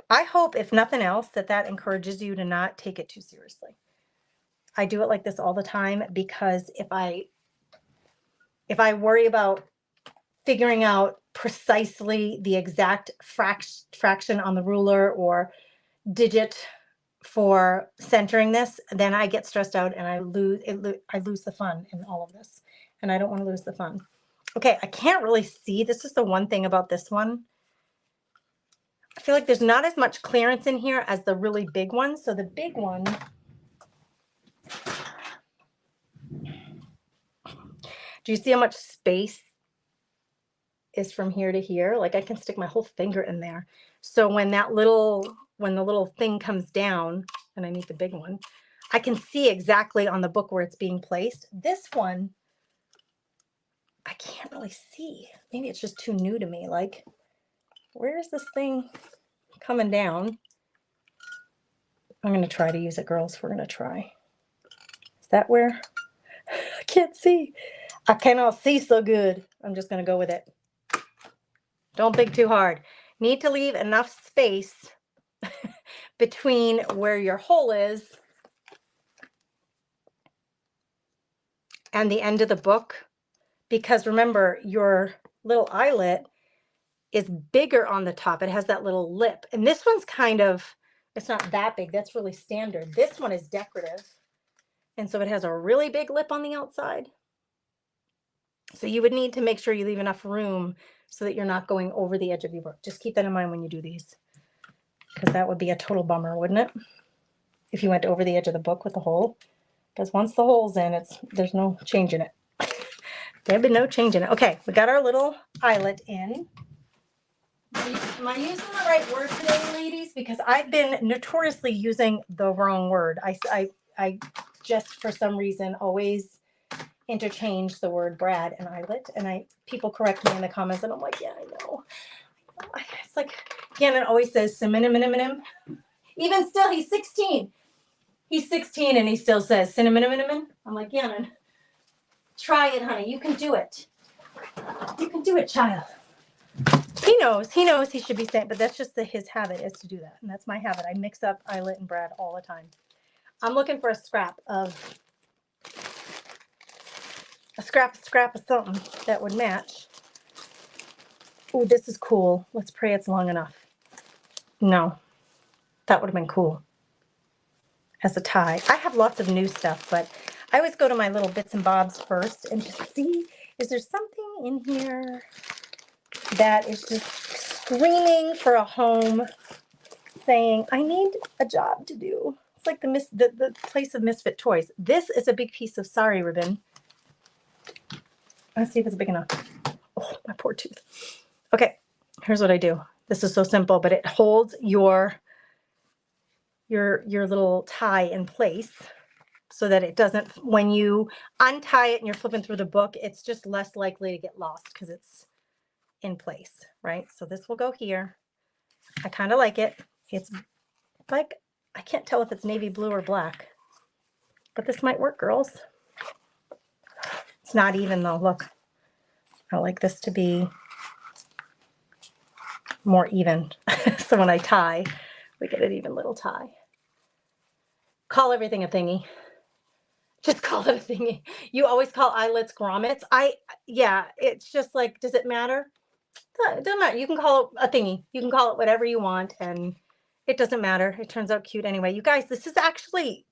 I hope, if nothing else, that encourages you to not take it too seriously. I do it like this all the time because if I worry about figuring out precisely the exact fraction on the ruler or digit for centering this, then I get stressed out and I lose the fun in all of this, and I don't want to lose the fun. Okay, I can't really see. This is the one thing about this one. I feel like there's not as much clearance in here as the really big one. So the big one, do you see how much space is from here to here? Like I can stick my whole finger in there. So when the little thing comes down, and I need the big one, I can see exactly on the book where it's being placed. This one, I can't really see. Maybe it's just too new to me. Like, where is this thing coming down? I'm going to try to use it, girls. We're going to try. Is that where? I can't see. I cannot see so good. I'm just going to go with it. Don't think too hard. Need to leave enough space between where your hole is and the end of the book. Because remember, your little eyelet is bigger on the top. It has that little lip. And this one's kind of, it's not that big. That's really standard. This one is decorative. And so it has a really big lip on the outside. So you would need to make sure you leave enough room so that you're not going over the edge of your book. Just keep that in mind when you do these, because that would be a total bummer, wouldn't it? If you went over the edge of the book with the hole. Because once the hole's in, there's no changing it. There'd be no changing it. Okay, we got our little eyelet in. Am I using the right word today, ladies? Because I've been notoriously using the wrong word. I just, for some reason, always interchange the word Brad and eyelet, and people correct me in the comments, and I'm like, yeah, I know. It's like Gannon always says cinnamon. Even still, he's 16. He's 16 and he still says cinnamon. I'm like, Gannon, try it, honey. You can do it. You can do it, child. He knows he should be saying, but that's just his habit is to do that, and that's my habit. I mix up eyelet and Brad all the time. I'm looking for a scrap of something that would match. Oh, this is cool. Let's pray it's long enough. No, that would have been cool as a tie. I have lots of new stuff, but I always go to my little bits and bobs first and just see, is there something in here that is just screaming for a home, saying, I need a job to do. It's like the place of misfit toys. This is a big piece of sari ribbon. Let's see if it's big enough. Oh, my poor tooth. Okay, here's what I do. This is so simple, but it holds your little tie in place so that it doesn't, when you untie it and you're flipping through the book, it's just less likely to get lost because it's in place, right? So this will go here. I kind of like it. It's like, I can't tell if it's navy blue or black, but this might work, girls. It's not even though, look. I like this to be more even. So when I tie, we get an even little tie. Call everything a thingy. Just call it a thingy. You always call eyelets grommets. Yeah, it's just like, does it matter? It doesn't matter. You can call it a thingy. You can call it whatever you want, and it doesn't matter. It turns out cute anyway. You guys, this is actually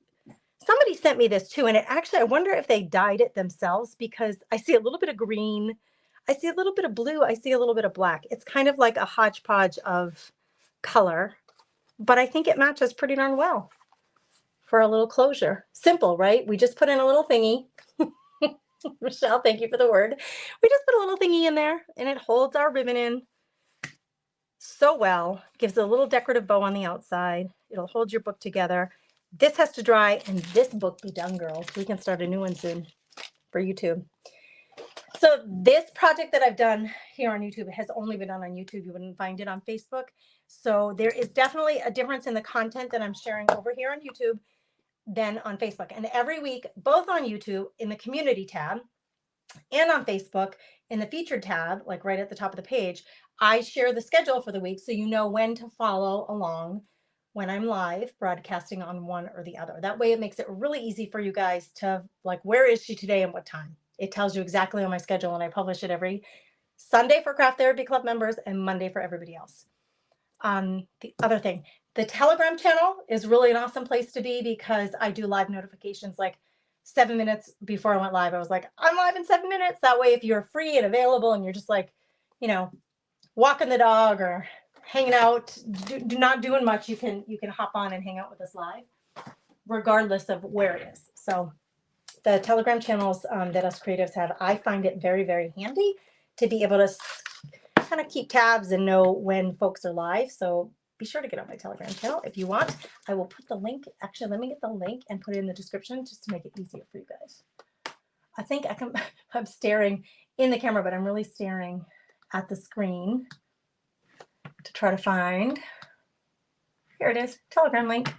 Somebody sent me this too, and it actually, I wonder if they dyed it themselves because I see a little bit of green, I see a little bit of blue, I see a little bit of black. It's kind of like a hodgepodge of color, but I think it matches pretty darn well for a little closure. Simple, right? We just put in a little thingy. Michelle, thank you for the word. We just put a little thingy in there and it holds our ribbon in so well, gives a little decorative bow on the outside. It'll hold your book together. This has to dry and this book be done, girls. We can start a new one soon for YouTube. So this project that I've done here on YouTube has only been done on YouTube. You wouldn't find it on Facebook. So there is definitely a difference in the content that I'm sharing over here on YouTube than on Facebook. And every week, both on YouTube in the community tab and on Facebook in the featured tab, like right at the top of the page, I share the schedule for the week so you know when to follow along when I'm live broadcasting on one or the other. That way it makes it really easy for you guys to like, where is she today and what time? It tells you exactly on my schedule, and I publish it every Sunday for Craft Therapy Club members and Monday for everybody else. The other thing, the Telegram channel is really an awesome place to be because I do live notifications like 7 minutes before I went live. I was like, I'm live in 7 minutes. That way, if you're free and available and you're just like, you know, walking the dog or hanging out, not doing much, you can hop on and hang out with us live, regardless of where it is. So the Telegram channels that us creatives have, I find it very, very handy to be able to kind of keep tabs and know when folks are live. So be sure to get on my Telegram channel if you want. I will put the link. Actually, let me get the link and put it in the description just to make it easier for you guys. I think I can, I'm staring in the camera, but I'm really staring at the screen to try to find. Here it is, Telegram link.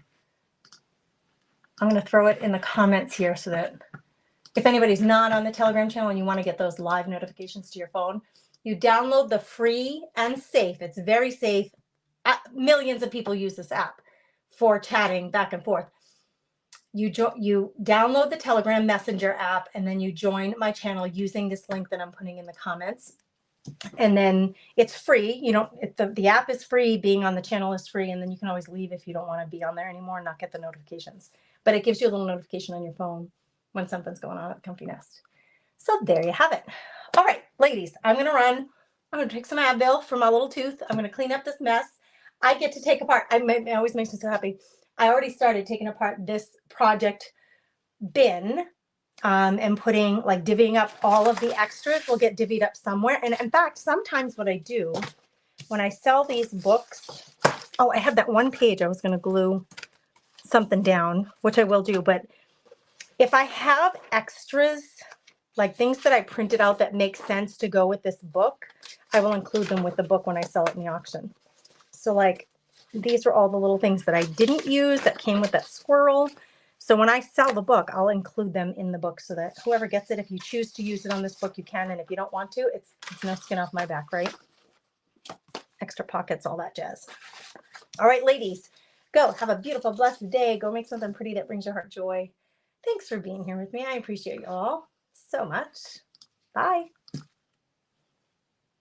I'm going to throw it in the comments here so that if anybody's not on the Telegram channel and you want to get those live notifications to your phone, you download the free and safe. It's very safe. Millions of people use this app for chatting back and forth. You download the Telegram Messenger app and then you join my channel using this link that I'm putting in the comments. And then it's free. You know, the app is free. Being on the channel is free. And then you can always leave if you don't want to be on there anymore and not get the notifications. But it gives you a little notification on your phone when something's going on at Comfy Nest. So there you have it. All right, ladies, I'm going to run. I'm going to take some Advil for my little tooth. I'm going to clean up this mess. I get to take apart. It always makes me so happy. I already started taking apart this project bin and putting, like, divvying up all of the extras will get divvied up somewhere. And in fact, sometimes what I do when I sell these books, oh, I have that one page I was going to glue something down, which I will do. But if I have extras, like things that I printed out that make sense to go with this book, I will include them with the book when I sell it in the auction. So like these are all the little things that I didn't use that came with that squirrel. So when I sell the book, I'll include them in the book so that whoever gets it, if you choose to use it on this book, you can. And if you don't want to, it's no skin off my back, right? Extra pockets, all that jazz. All right, ladies, go have a beautiful, blessed day. Go make something pretty that brings your heart joy. Thanks for being here with me. I appreciate you all so much. Bye.